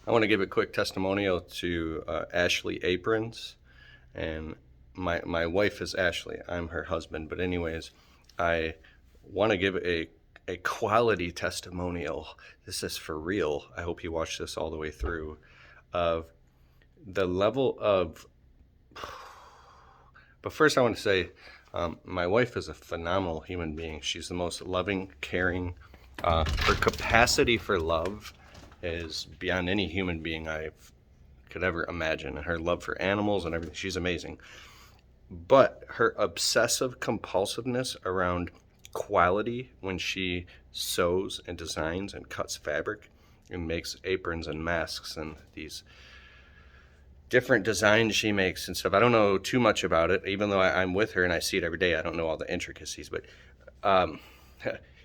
I want to give a quick testimonial to Ashley Aprons, and my wife is Ashley. I'm her husband, but anyways, I want to give a quality testimonial. This is for real. I hope you watch this all the way through. Of the level of, but first I want to say, my wife is a phenomenal human being. She's the most loving, caring. Her capacity for love is beyond any human being I could ever imagine. And her love for animals and everything, she's amazing. But her obsessive compulsiveness around quality when she sews and designs and cuts fabric and makes aprons and masks and these different designs she makes and stuff. I don't know too much about it, even though I'm with her and I see it every day. I don't know all the intricacies, but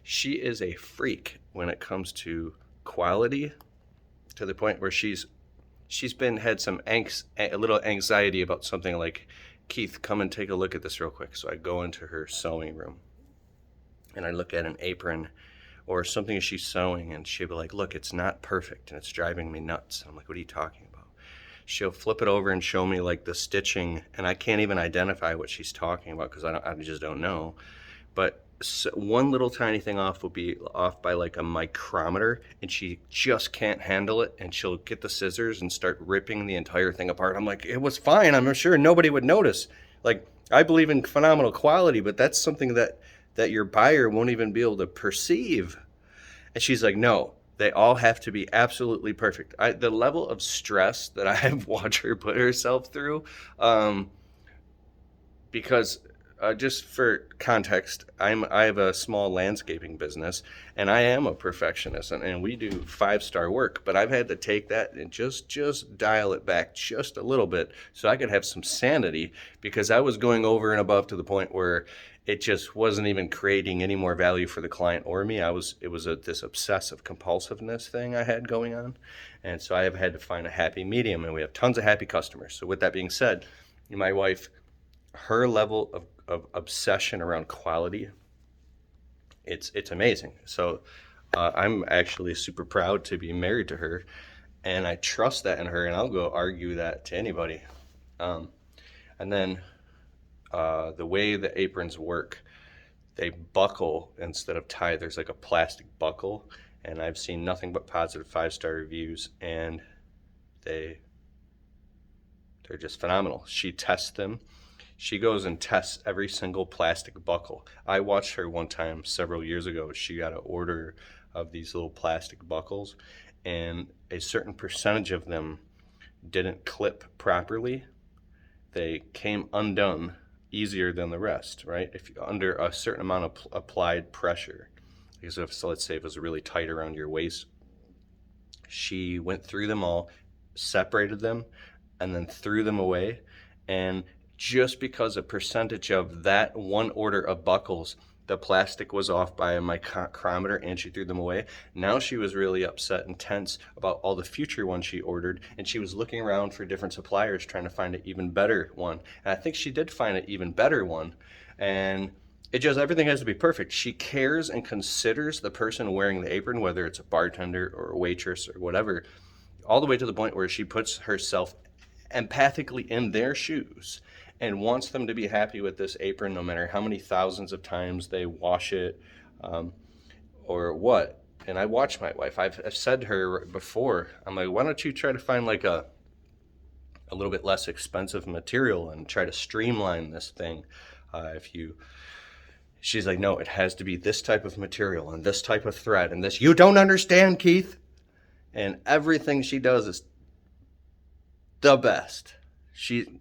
she is a freak when it comes to quality, to the point where she's had some a little anxiety about something like, Keith, come and take a look at this real quick. So I go into her sewing room and I look at an apron or something she's sewing, and she'll be like, look, it's not perfect and it's driving me nuts. I'm like, what are you talking about? She'll flip it over and show me like the stitching, and I can't even identify what she's talking about because I just don't know. But one little tiny thing off will be off by like a micrometer, and she just can't handle it, and she'll get the scissors and start ripping the entire thing apart. I'm like, it was fine. I'm sure nobody would notice. Like, I believe in phenomenal quality, but that's something that your buyer won't even be able to perceive. And she's like, no, they all have to be absolutely perfect. The level of stress that I have watched her put herself through, because just for context, I have a small landscaping business, and I am a perfectionist, and we do 5-star work. But I've had to take that and just dial it back just a little bit so I could have some sanity, because I was going over and above to the point where it just wasn't even creating any more value for the client or me. It was this obsessive compulsiveness thing I had going on, and so I have had to find a happy medium, and we have tons of happy customers. So with that being said, my wife, her level of obsession around quality, it's amazing. So I'm actually super proud to be married to her, and I trust that in her, and I'll go argue that to anybody. And then the way the aprons work, they buckle instead of tie. There's like a plastic buckle, and I've seen nothing but positive 5-star reviews, and they're just phenomenal. She tests them. She goes and tests every single plastic buckle. I watched her one time several years ago. She got an order of these little plastic buckles, and a certain percentage of them didn't clip properly. They came undone easier than the rest, right? If under a certain amount of applied pressure. So let's say it was really tight around your waist. She went through them all, separated them, and then threw them away. And just because a percentage of that one order of buckles, the plastic was off by a micrometer, and she threw them away. Now she was really upset and tense about all the future ones she ordered, and she was looking around for different suppliers trying to find an even better one. And I think she did find an even better one, and everything has to be perfect. She cares and considers the person wearing the apron, whether it's a bartender or a waitress or whatever, all the way to the point where she puts herself empathically in their shoes and wants them to be happy with this apron, no matter how many thousands of times they wash it, or what. And I watch my wife. I've said to her before, I'm like, why don't you try to find like a little bit less expensive material and try to streamline this thing? She's like, no, it has to be this type of material and this type of thread and this. You don't understand, Keith. And everything she does is the best. She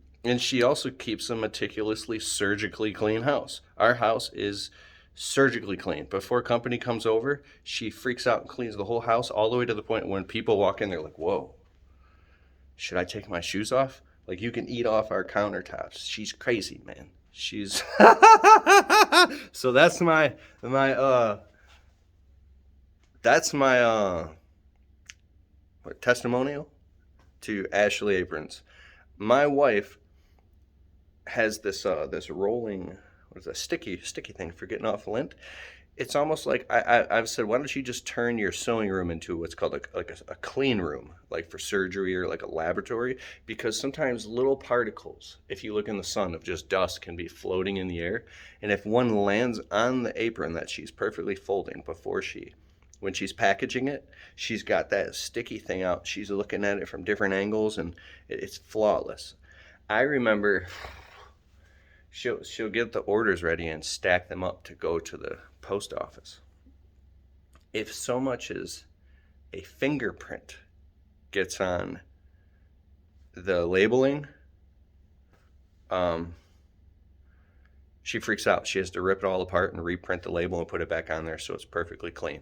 also keeps a meticulously, surgically clean house. Our house is surgically clean. Before company comes over, she freaks out and cleans the whole house, all the way to the point when people walk in, they're like, whoa, should I take my shoes off? Like, you can eat off our countertops. She's crazy, man. She's so that's my testimonial to Ashley Aprons. My wife has this rolling, what is that, sticky thing for getting off lint. it's almost like I've said, why don't you just turn your sewing room into what's called a clean room, like for surgery or like a laboratory? Because sometimes little particles, if you look in the sun, of just dust can be floating in the air. And if one lands on the apron that she's perfectly folding when she's packaging it, she's got that sticky thing out. She's looking at it from different angles and it's flawless. I remember she'll get the orders ready and stack them up to go to the post office. If so much as a fingerprint gets on the labeling, she freaks out. She has to rip it all apart and reprint the label and put it back on there so it's perfectly clean.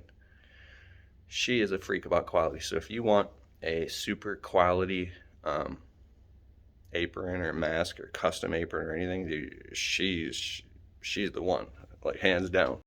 She is a freak about quality. So if you want a super quality apron or mask or custom apron or anything, she's the one, like hands down.